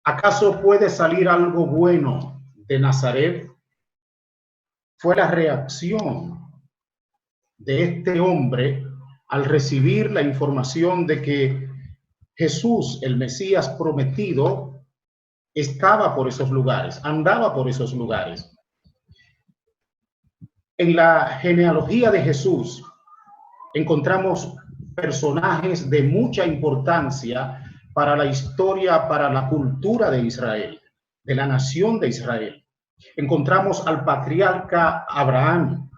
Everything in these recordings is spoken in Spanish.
¿Acaso puede salir algo bueno de Nazaret? Fue la reacción de este hombre al recibir la información de que Jesús, el Mesías prometido, estaba por esos lugares, andaba por esos lugares. En la genealogía de Jesús encontramos personajes de mucha importancia para la historia, para la cultura de Israel, de la nación de Israel. Encontramos al patriarca Abraham,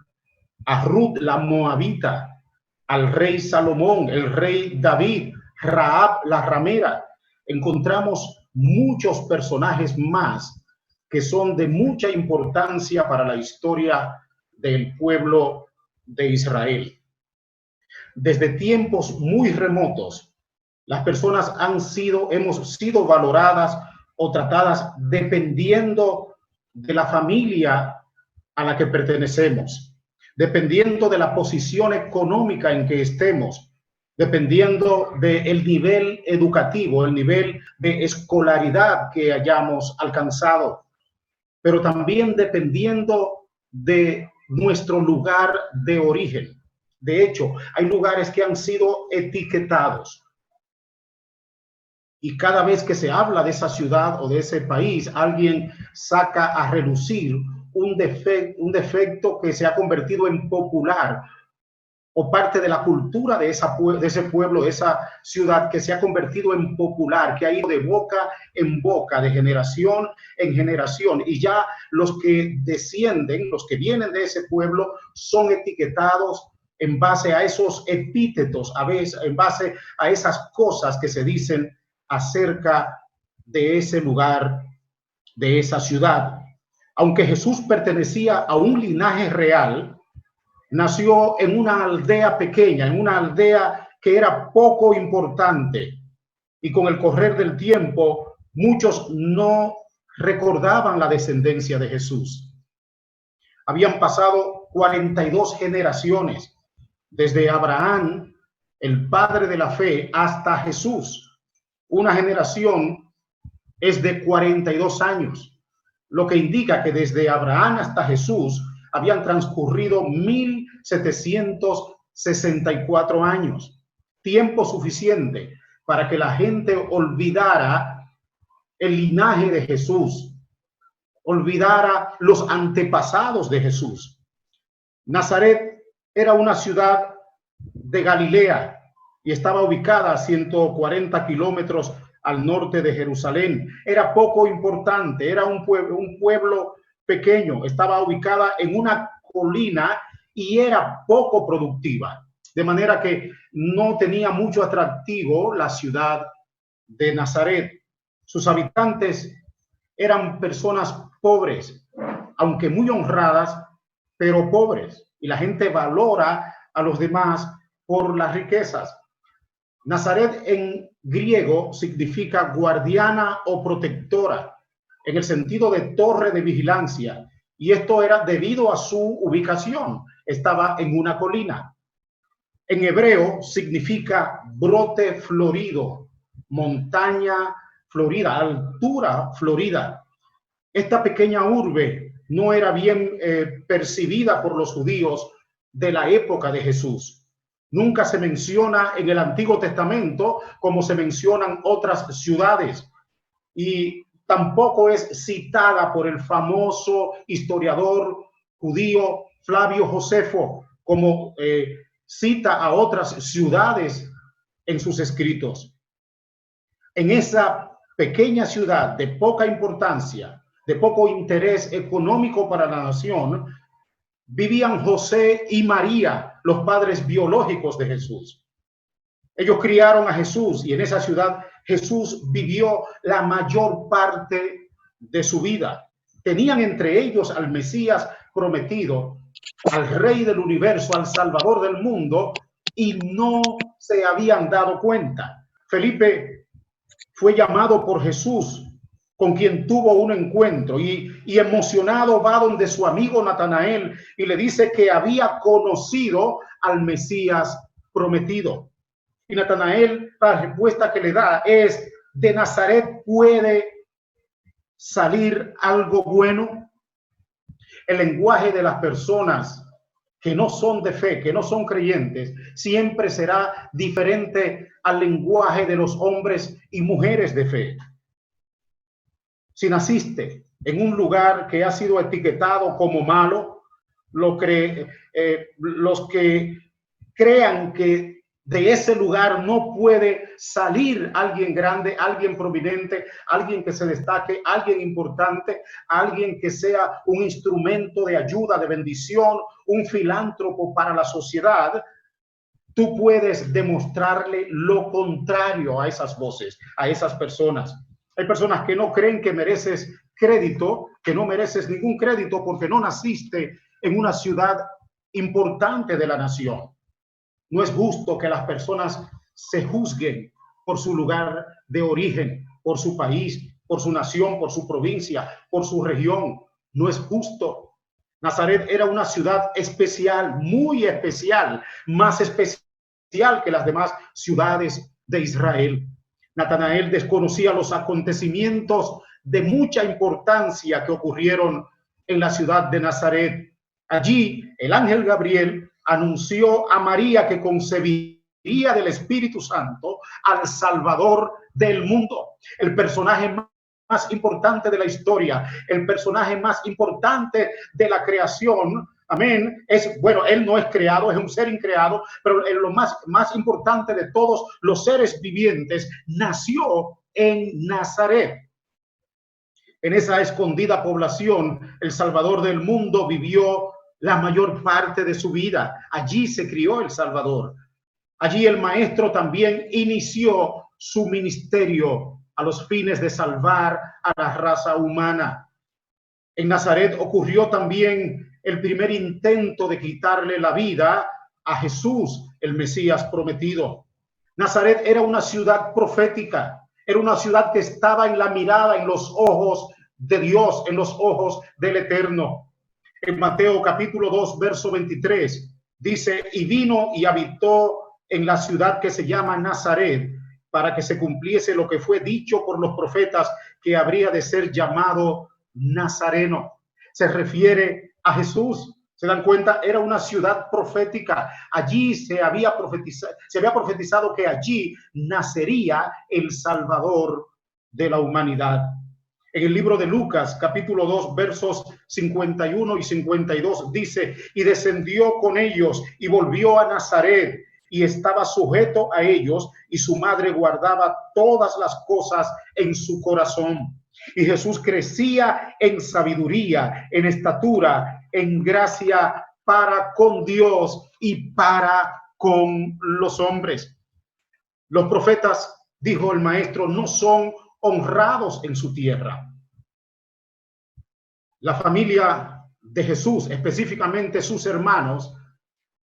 a Ruth la moabita, al rey Salomón, el rey David, Rahab la ramera. Encontramos muchos personajes más que son de mucha importancia para la historia del pueblo de Israel. Desde tiempos muy remotos, las personas hemos sido valoradas o tratadas dependiendo de la familia a la que pertenecemos, dependiendo de la posición económica en que estemos, dependiendo del nivel educativo, el nivel de escolaridad que hayamos alcanzado, pero también dependiendo de nuestro lugar de origen. De hecho, hay lugares que han sido etiquetados y cada vez que se habla de esa ciudad o de ese país, alguien saca a relucir un defecto que se ha convertido en popular o parte de la cultura de ese pueblo, de esa ciudad, que se ha convertido en popular, que ha ido de boca en boca, de generación en generación, y ya los que descienden, los que vienen de ese pueblo, son etiquetados en base a esos epítetos, a veces en base a esas cosas que se dicen acerca de ese lugar, de esa ciudad. Aunque Jesús pertenecía a un linaje real, nació en una aldea pequeña, en una aldea que era poco importante, y con el correr del tiempo muchos no recordaban la descendencia de Jesús. Habían pasado 42 generaciones desde Abraham, el padre de la fe, hasta Jesús. Una generación es de 42 años, lo que indica que desde Abraham hasta Jesús habían transcurrido 1764 años, tiempo suficiente para que la gente olvidara el linaje de Jesús, olvidara los antepasados de Jesús. Nazaret era una ciudad de Galilea y estaba ubicada a 140 kilómetros al norte de Jerusalén. Era poco importante, era un pueblo pequeño, estaba ubicada en una colina y era poco productiva, de manera que no tenía mucho atractivo la ciudad de Nazaret. Sus habitantes eran personas pobres, aunque muy honradas, pero pobres, y la gente valora a los demás por las riquezas. Nazaret en griego significa guardiana o protectora, en el sentido de torre de vigilancia, y esto era debido a su ubicación, estaba en una colina. En hebreo significa brote florido, montaña florida, altura florida. Esta pequeña urbe no era bien percibida por los judíos de la época de Jesús. Nunca se menciona en el Antiguo Testamento como se mencionan otras ciudades, y tampoco es citada por el famoso historiador judío Flavio Josefo como cita a otras ciudades en sus escritos. En esa pequeña ciudad de poca importancia, de poco interés económico para la nación, vivían José y María, los padres biológicos de Jesús. Ellos criaron a Jesús y en esa ciudad Jesús vivió la mayor parte de su vida. Tenían entre ellos al Mesías prometido, al Rey del universo, al Salvador del mundo, y no se habían dado cuenta. Felipe fue llamado por Jesús, con quien tuvo un encuentro, y emocionado va donde su amigo Natanael y le dice que había conocido al Mesías prometido. Y Natanael, la respuesta que le da es: de Nazaret puede salir algo bueno? El lenguaje de las personas que no son de fe, que no son creyentes, siempre será diferente al lenguaje de los hombres y mujeres de fe. Si naciste en un lugar que ha sido etiquetado como malo, los que crean que de ese lugar no puede salir alguien grande, alguien prominente, alguien que se destaque, alguien importante, alguien que sea un instrumento de ayuda, de bendición, un filántropo para la sociedad, tú puedes demostrarle lo contrario a esas voces, a esas personas. Hay personas que no creen que mereces crédito, que no mereces ningún crédito porque no naciste en una ciudad importante de la nación. No es justo que las personas se juzguen por su lugar de origen, por su país, por su nación, por su provincia, por su región. No es justo. Nazaret era una ciudad especial, muy especial, más especial que las demás ciudades de Israel. Natanael desconocía los acontecimientos de mucha importancia que ocurrieron en la ciudad de Nazaret. Allí el ángel Gabriel anunció a María que concebiría del Espíritu Santo al Salvador del mundo, el personaje más importante de la historia, el personaje más importante de la creación. Amén. Bueno, él no es creado, es un ser increado, pero lo más importante de todos los seres vivientes nació en Nazaret. En esa escondida población, el Salvador del mundo vivió la mayor parte de su vida. Allí se crió el Salvador. Allí el maestro también inició su ministerio a los fines de salvar a la raza humana. En Nazaret ocurrió también el primer intento de quitarle la vida a Jesús, el Mesías prometido. Nazaret era una ciudad profética, era una ciudad que estaba en la mirada, en los ojos de Dios, en los ojos del Eterno. En Mateo capítulo 2, verso 23, dice, y vino y habitó en la ciudad que se llama Nazaret, para que se cumpliese lo que fue dicho por los profetas, que habría de ser llamado Nazareno. Se refiere a Jesús. ¿Se dan cuenta? Era una ciudad profética. Allí se había profetizado que allí nacería el Salvador de la humanidad. En el libro de Lucas, capítulo 2, versos 51 y 52, dice, y descendió con ellos y volvió a Nazaret, y estaba sujeto a ellos, y su madre guardaba todas las cosas en su corazón. Y Jesús crecía en sabiduría, en estatura, en gracia para con Dios y para con los hombres. Los profetas, dijo el maestro, no son honrados en su tierra. La familia de Jesús, específicamente sus hermanos,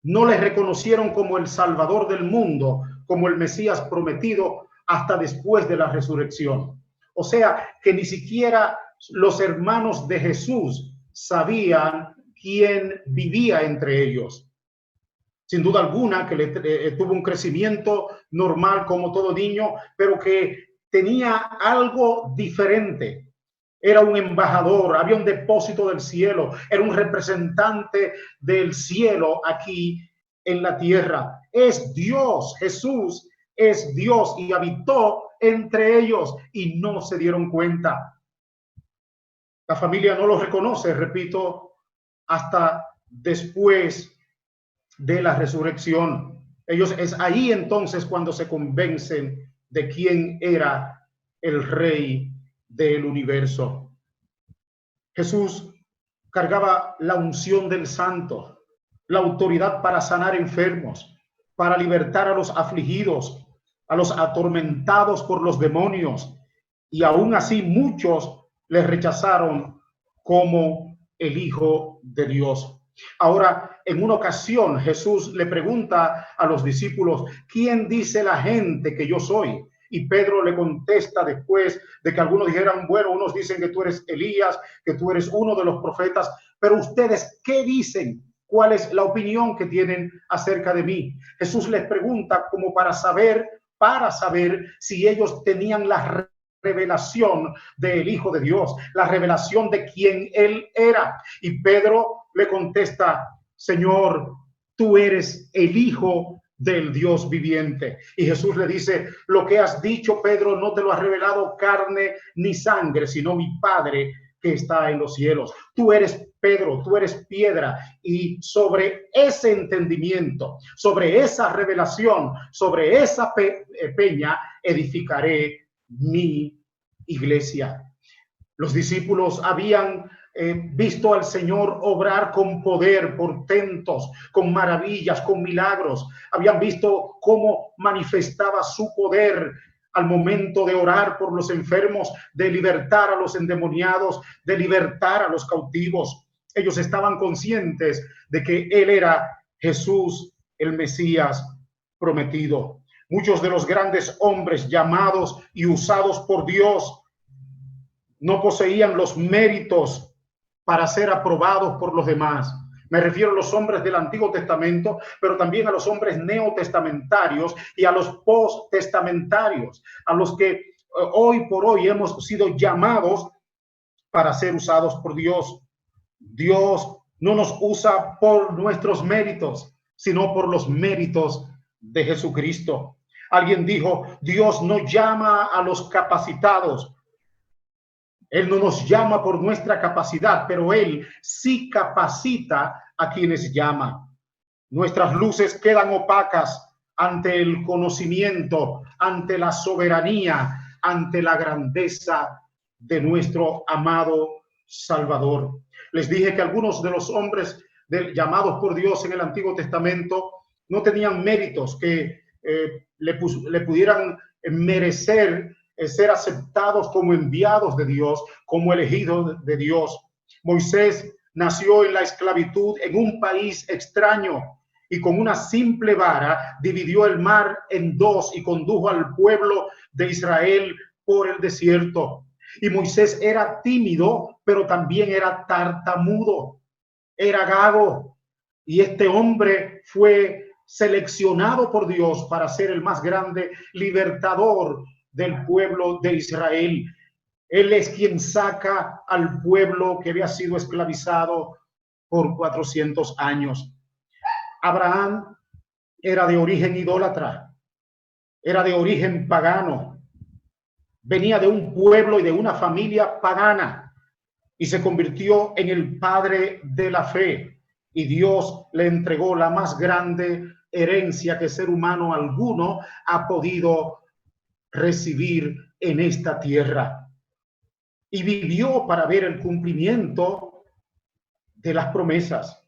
no le reconocieron como el Salvador del mundo, como el Mesías prometido, hasta después de la resurrección. O sea, que ni siquiera los hermanos de Jesús sabían quién vivía entre ellos. Sin duda alguna que tuvo un crecimiento normal como todo niño, pero que tenía algo diferente. Era un embajador, había un depósito del cielo, era un representante del cielo aquí en la tierra. Es Dios, Jesús es Dios y habitó entre ellos y no se dieron cuenta. La familia no lo reconoce, repito, hasta después de la resurrección. Ellos es ahí entonces cuando se convencen de quién era el rey del universo. Jesús cargaba la unción del santo, la autoridad para sanar enfermos, para libertar a los afligidos, a los atormentados por los demonios, y aún así muchos le rechazaron como el Hijo de Dios. Ahora, en una ocasión, Jesús le pregunta a los discípulos, ¿quién dice la gente que yo soy? Y Pedro le contesta después de que algunos dijeran, bueno, unos dicen que tú eres Elías, que tú eres uno de los profetas, pero ustedes, ¿qué dicen? ¿Cuál es la opinión que tienen acerca de mí? Jesús les pregunta como para saber si ellos tenían la revelación del Hijo de Dios, la revelación de quién Él era. Y Pedro le contesta: Señor, tú eres el Hijo del Dios viviente. Y Jesús le dice: lo que has dicho, Pedro, no te lo ha revelado carne ni sangre, sino mi Padre que está en los cielos. Tú eres Pedro, tú eres piedra, y sobre ese entendimiento, sobre esa revelación, sobre esa peña edificaré mi iglesia. Los discípulos habían visto al Señor obrar con poder, portentos, con maravillas, con milagros. Habían visto cómo manifestaba su poder al momento de orar por los enfermos, de libertar a los endemoniados, de libertar a los cautivos. Ellos estaban conscientes de que Él era Jesús, el Mesías prometido. Muchos de los grandes hombres llamados y usados por Dios no poseían los méritos para ser aprobados por los demás. Me refiero a los hombres del Antiguo Testamento, pero también a los hombres neotestamentarios y a los posttestamentarios, a los que hoy por hoy hemos sido llamados para ser usados por Dios. Dios no nos usa por nuestros méritos, sino por los méritos de Jesucristo. Alguien dijo: Dios no llama a los capacitados. Él no nos llama por nuestra capacidad, pero Él sí capacita a quienes llama. Nuestras luces quedan opacas ante el conocimiento, ante la soberanía, ante la grandeza de nuestro amado Salvador. Les dije que algunos de los hombres llamados por Dios en el Antiguo Testamento no tenían méritos que le pudieran merecer ser aceptados como enviados de Dios, como elegidos de Dios. Moisés nació en la esclavitud en un país extraño y con una simple vara dividió el mar en dos y condujo al pueblo de Israel por el desierto. Y Moisés era tímido, pero también era tartamudo, era gago. Y este hombre fue seleccionado por Dios para ser el más grande libertador del pueblo de Israel. Él es quien saca al pueblo que había sido esclavizado por 400 años. Abraham era de origen idólatra, era de origen pagano, venía de un pueblo y de una familia pagana y se convirtió en el padre de la fe, y Dios le entregó la más grande herencia que ser humano alguno ha podido recibir en esta tierra, y vivió para ver el cumplimiento de las promesas.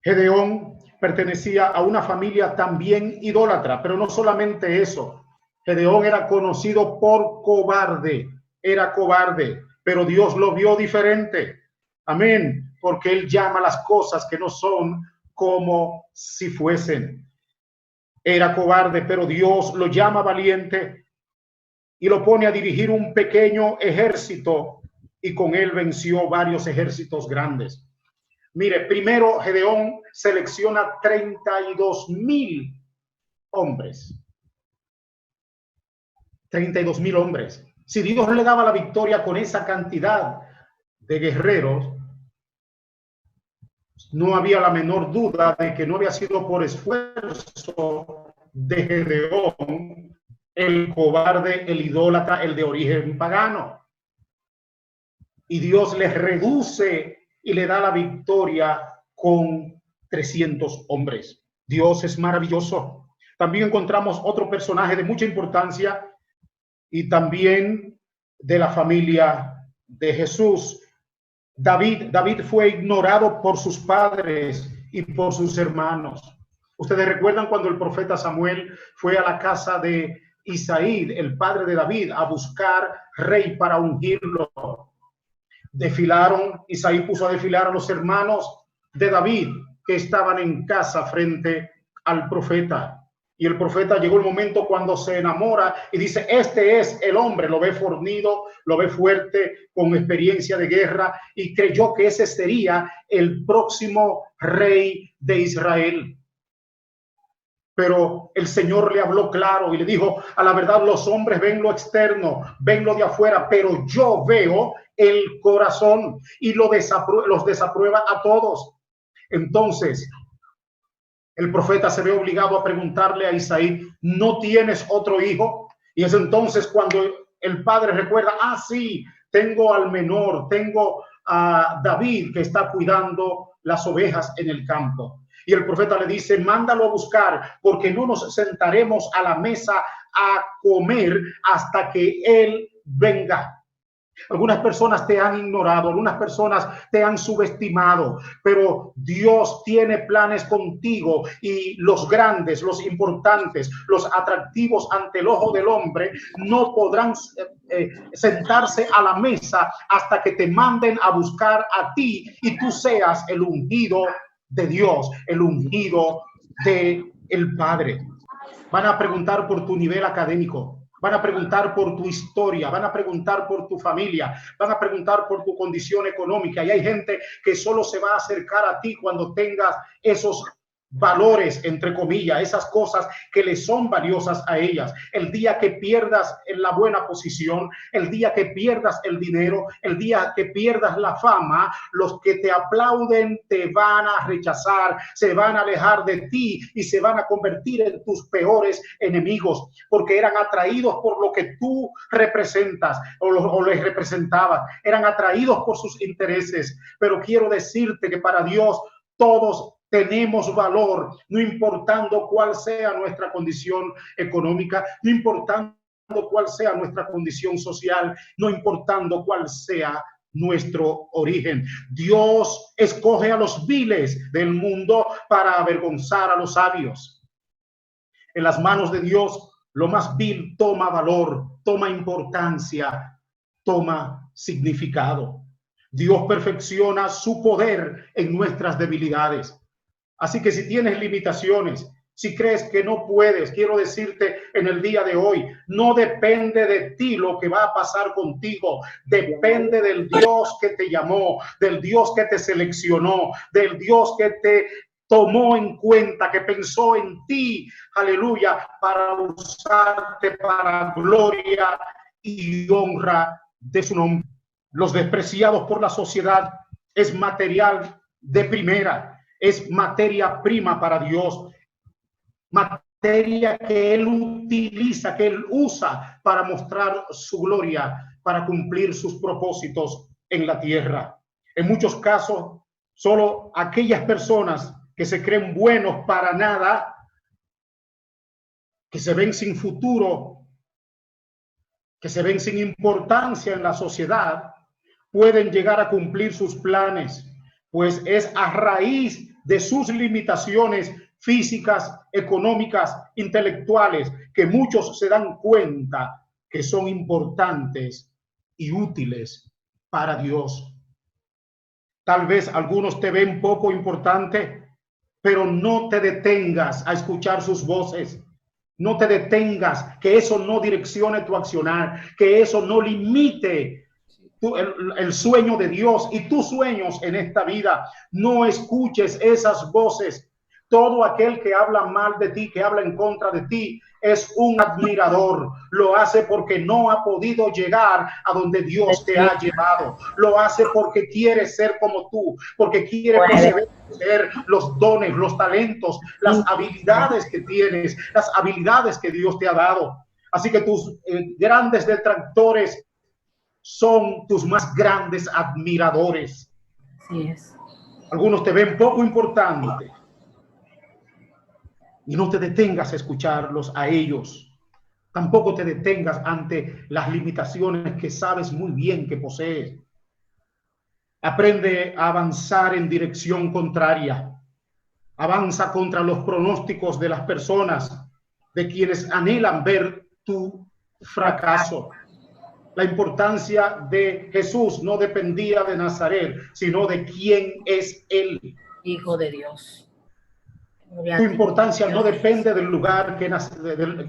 Gedeón pertenecía a una familia también idólatra, pero no solamente eso. Gedeón era conocido por cobarde, era cobarde, pero Dios lo vio diferente. Amén, porque Él llama las cosas que no son como si fuesen. Era cobarde, pero Dios lo llama valiente y lo pone a dirigir un pequeño ejército, y con él venció varios ejércitos grandes. Mire, primero Gedeón selecciona 32,000 hombres. 32,000 hombres. Si Dios le daba la victoria con esa cantidad de guerreros, no había la menor duda de que no había sido por esfuerzo de Gedeón, el cobarde, el idólatra, el de origen pagano. Y Dios le reduce y le da la victoria con 300 hombres. Dios es maravilloso. También encontramos otro personaje de mucha importancia y también de la familia de Jesús. David fue ignorado por sus padres y por sus hermanos. Ustedes recuerdan cuando el profeta Samuel fue a la casa de Isaí, el padre de David, a buscar rey para ungirlo. Desfilaron, Isaí puso a desfilar a los hermanos de David que estaban en casa frente al profeta. Y el profeta llegó el momento cuando se enamora y dice: este es el hombre. Lo ve fornido, lo ve fuerte, con experiencia de guerra, y creyó que ese sería el próximo rey de Israel. Pero el Señor le habló claro y le dijo: a la verdad los hombres ven lo externo, ven lo de afuera, pero yo veo el corazón, y los desaprueba a todos. Entonces el profeta se ve obligado a preguntarle a Isaí: ¿no tienes otro hijo? Y es entonces cuando el padre recuerda: sí, tengo al menor, tengo a David que está cuidando las ovejas en el campo. Y el profeta le dice: mándalo a buscar, porque no nos sentaremos a la mesa a comer hasta que él venga. Algunas personas te han ignorado, algunas personas te han subestimado, pero Dios tiene planes contigo, y los grandes, los importantes, los atractivos ante el ojo del hombre no podrán sentarse a la mesa hasta que te manden a buscar a ti y tú seas el ungido de Dios, el ungido de el Padre. Van a preguntar por tu nivel académico, van a preguntar por tu historia, van a preguntar por tu familia, van a preguntar por tu condición económica. Y hay gente que solo se va a acercar a ti cuando tengas esos valores, entre comillas, esas cosas que le son valiosas a ellas. El día que pierdas en la buena posición, el día que pierdas el dinero, el día que pierdas la fama, los que te aplauden te van a rechazar, se van a alejar de ti y se van a convertir en tus peores enemigos, porque eran atraídos por lo que tú representas o les representabas, eran atraídos por sus intereses. Pero quiero decirte que para Dios todos tenemos valor, no importando cuál sea nuestra condición económica, no importando cuál sea nuestra condición social, no importando cuál sea nuestro origen. Dios escoge a los viles del mundo para avergonzar a los sabios. En las manos de Dios, lo más vil toma valor, toma importancia, toma significado. Dios perfecciona su poder en nuestras debilidades. Así que si tienes limitaciones, si crees que no puedes, quiero decirte en el día de hoy: no depende de ti lo que va a pasar contigo, depende del Dios que te llamó, del Dios que te seleccionó, del Dios que te tomó en cuenta, que pensó en ti, aleluya, para usarte para gloria y honra de su nombre. Los despreciados por la sociedad es material de primera, es materia prima para Dios, materia que Él utiliza, que Él usa para mostrar su gloria, para cumplir sus propósitos en la tierra. En muchos casos, solo aquellas personas que se creen buenos para nada, que se ven sin futuro, que se ven sin importancia en la sociedad, pueden llegar a cumplir sus planes, pues es a raíz de sus limitaciones físicas, económicas, intelectuales, que muchos se dan cuenta que son importantes y útiles para Dios. Tal vez algunos te ven poco importante, pero no te detengas a escuchar sus voces. No te detengas, que eso no direccione tu accionar, que eso no limite el sueño de Dios y tus sueños en esta vida. No escuches esas voces. Todo aquel que habla mal de ti, que habla en contra de ti, es un admirador. Lo hace porque no ha podido llegar a donde Dios te ha llevado. Lo hace porque quiere ser como tú, porque quiere poseer los dones, los talentos, las habilidades que tienes, las habilidades que Dios te ha dado. Así que tus grandes detractores son tus más grandes admiradores. Así es. Algunos te ven poco importante, y no te detengas a escucharlos a ellos. Tampoco te detengas ante las limitaciones que sabes muy bien que posees. Aprende a avanzar en dirección contraria. Avanza contra los pronósticos de las personas, de quienes anhelan ver tu fracaso. La importancia de Jesús no dependía de Nazaret, sino de quién es Él. Hijo de Dios. Tu importancia no depende del lugar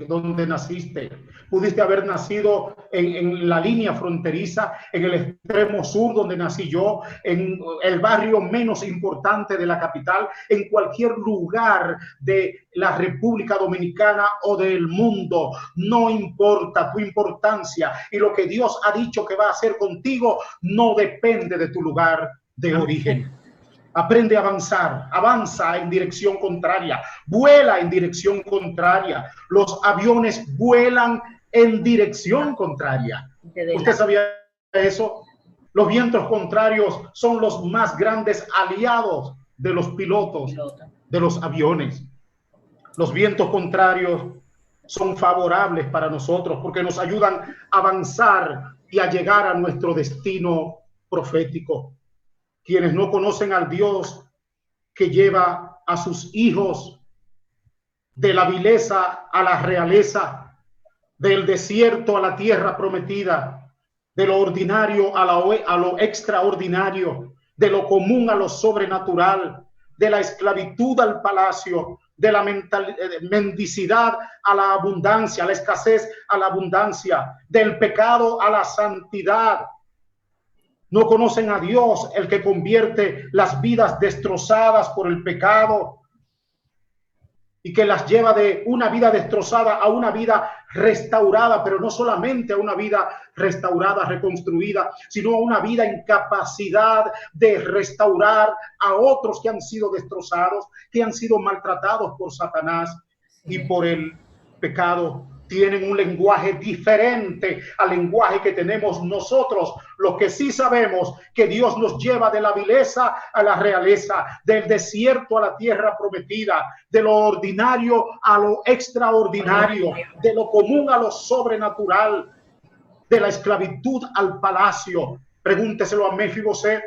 donde naciste. Pudiste haber nacido en la línea fronteriza, en el extremo sur donde nací yo, en el barrio menos importante de la capital, en cualquier lugar de la República Dominicana o del mundo. No importa tu importancia, y lo que Dios ha dicho que va a hacer contigo no depende de tu lugar de origen. Aprende a avanzar, avanza en dirección contraria, vuela en dirección contraria. Los aviones vuelan en dirección contraria. ¿Usted sabía eso? Los vientos contrarios son los más grandes aliados de los pilotos de los aviones. Los vientos contrarios son favorables para nosotros porque nos ayudan a avanzar y a llegar a nuestro destino profético. Quienes no conocen al Dios que lleva a sus hijos de la vileza a la realeza, del desierto a la tierra prometida, de lo ordinario a lo extraordinario, de lo común a lo sobrenatural, de la esclavitud al palacio, de la mendicidad a la abundancia, la escasez a la abundancia, del pecado a la santidad. No conocen a Dios, el que convierte las vidas destrozadas por el pecado y que las lleva de una vida destrozada a una vida restaurada, pero no solamente a una vida restaurada, reconstruida, sino a una vida en capacidad de restaurar a otros que han sido destrozados, que han sido maltratados por Satanás y por el pecado. Tienen un lenguaje diferente al lenguaje que tenemos nosotros, los que sí sabemos que Dios nos lleva de la vileza a la realeza, del desierto a la tierra prometida, de lo ordinario a lo extraordinario, de lo común a lo sobrenatural, de la esclavitud al palacio. Pregúnteselo a Mefiboset,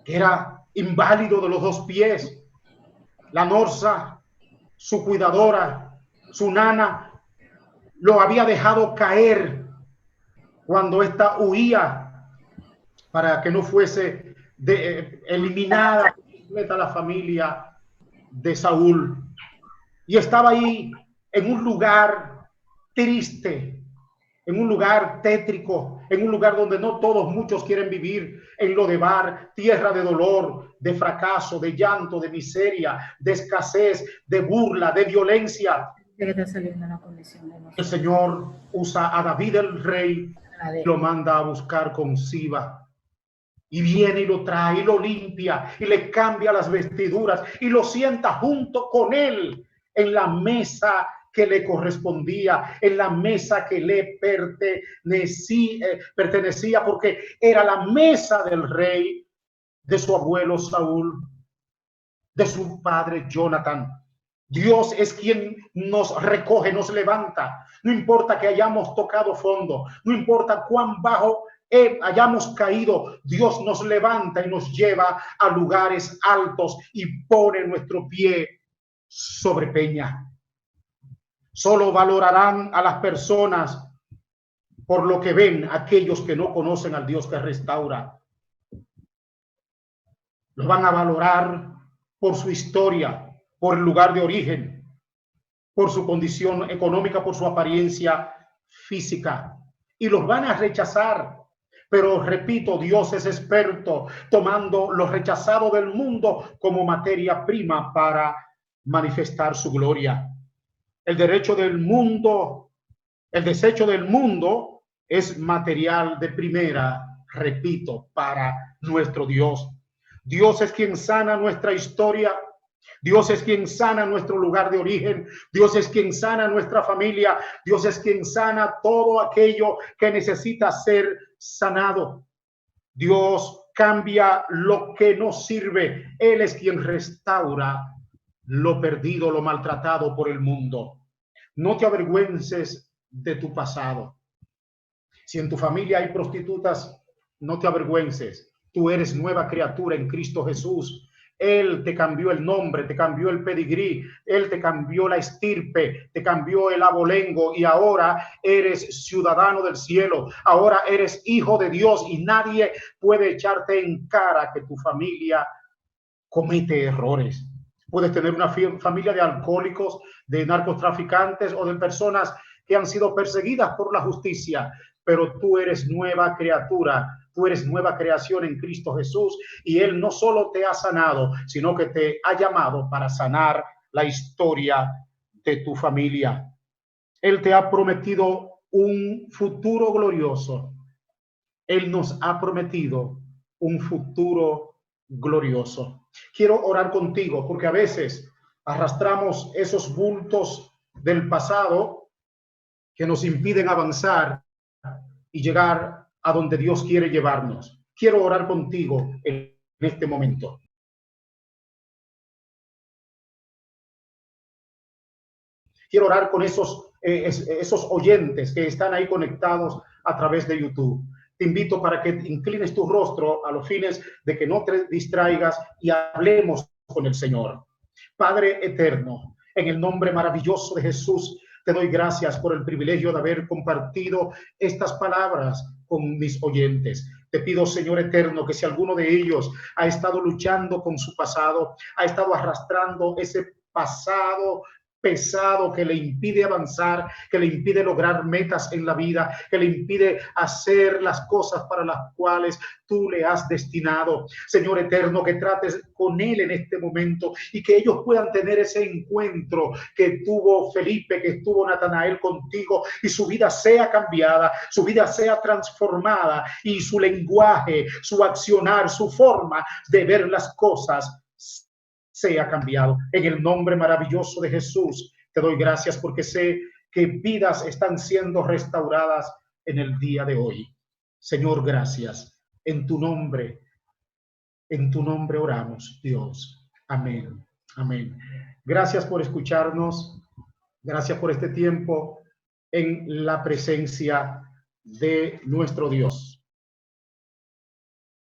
que era inválido de los dos pies. La Norsa, su cuidadora, su nana, lo había dejado caer cuando ésta huía para que no fuese eliminada completa la familia de Saúl. Y estaba ahí en un lugar triste, en un lugar tétrico, en un lugar donde no todos, muchos quieren vivir, en Lodebar, tierra de dolor, de fracaso, de llanto, de miseria, de escasez, de burla, de violencia. El Señor usa a David el rey, lo manda a buscar con Siba, y viene y lo trae y lo limpia y le cambia las vestiduras y lo sienta junto con él en la mesa que le correspondía, en la mesa que le pertenecía, porque era la mesa del rey, de su abuelo Saúl, de su padre Jonathan. Dios es quien nos recoge, nos levanta. No importa que hayamos tocado fondo, no importa cuán bajo hayamos caído, Dios nos levanta y nos lleva a lugares altos y pone nuestro pie sobre peña. Solo valorarán a las personas por lo que ven aquellos que no conocen al Dios que restaura. Los van a valorar por su historia, por el lugar de origen, por su condición económica, por su apariencia física, y los van a rechazar. Pero repito, Dios es experto tomando lo rechazado del mundo como materia prima para manifestar su gloria. El desecho del mundo es material de primera, repito, para nuestro Dios. Dios es quien sana nuestra historia. Dios es quien sana nuestro lugar de origen. Dios es quien sana nuestra familia. Dios es quien sana todo aquello que necesita ser sanado. Dios cambia lo que no sirve. Él es quien restaura lo perdido, lo maltratado por el mundo. No te avergüences de tu pasado. Si en tu familia hay prostitutas, no te avergüences. Tú eres nueva criatura en Cristo Jesús. Él te cambió el nombre, te cambió el pedigrí, Él te cambió la estirpe, te cambió el abolengo y ahora eres ciudadano del cielo. Ahora eres hijo de Dios y nadie puede echarte en cara que tu familia comete errores. Puedes tener una familia de alcohólicos, de narcotraficantes o de personas que han sido perseguidas por la justicia, pero tú eres nueva criatura, tú eres nueva creación en Cristo Jesús, y Él no solo te ha sanado, sino que te ha llamado para sanar la historia de tu familia. Él te ha prometido un futuro glorioso. Él nos ha prometido un futuro glorioso. Quiero orar contigo porque a veces arrastramos esos bultos del pasado que nos impiden avanzar y llegar a donde Dios quiere llevarnos. Quiero orar contigo en este momento. Quiero orar con esos oyentes que están ahí conectados a través de YouTube. Te invito para que inclines tu rostro a los fines de que no te distraigas y hablemos con el Señor. Padre eterno, en el nombre maravilloso de Jesús, te doy gracias por el privilegio de haber compartido estas palabras con mis oyentes. Te pido, Señor eterno, que si alguno de ellos ha estado luchando con su pasado, ha estado arrastrando ese pasado pesado que le impide avanzar, que le impide lograr metas en la vida, que le impide hacer las cosas para las cuales tú le has destinado. Señor eterno, que trates con él en este momento y que ellos puedan tener ese encuentro que tuvo Felipe, que tuvo Natanael contigo, y su vida sea cambiada, su vida sea transformada y su lenguaje, su accionar, su forma de ver las cosas sea cambiado. En el nombre maravilloso de Jesús, te doy gracias porque sé que vidas están siendo restauradas en el día de hoy. Señor, gracias. En tu nombre oramos, Dios. Amén. Amén. Gracias por escucharnos. Gracias por este tiempo en la presencia de nuestro Dios.